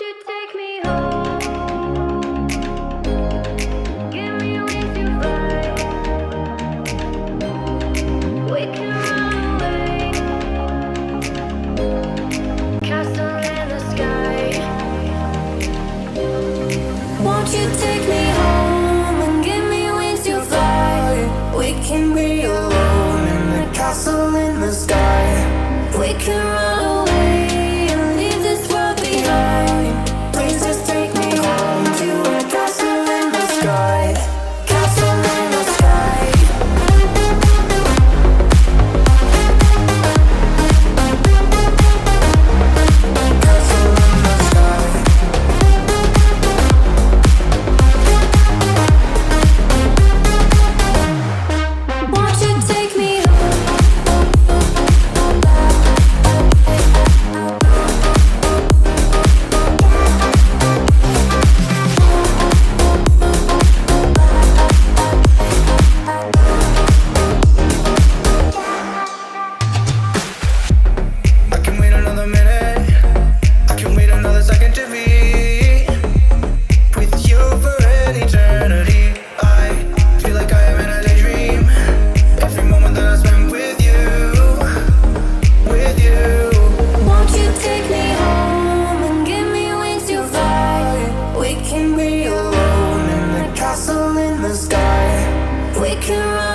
you take me home? Give me wings to fly. We can run away. Castle in the sky. Won't you take me home and give me wings to fly? We can be alone in the castle in the sky. We can run away and leave this world behind. Please just take me home to a castle in the sky. Castle in the sky. Castle in the sky. Won't you take me I can wait another minute. I can wait another second to be with you for an eternity. I feel like I am in a daydream. Every moment that I spend with you, with you. Won't you take me home and give me wings to fly? We can be alone in the castle in the sky. We can run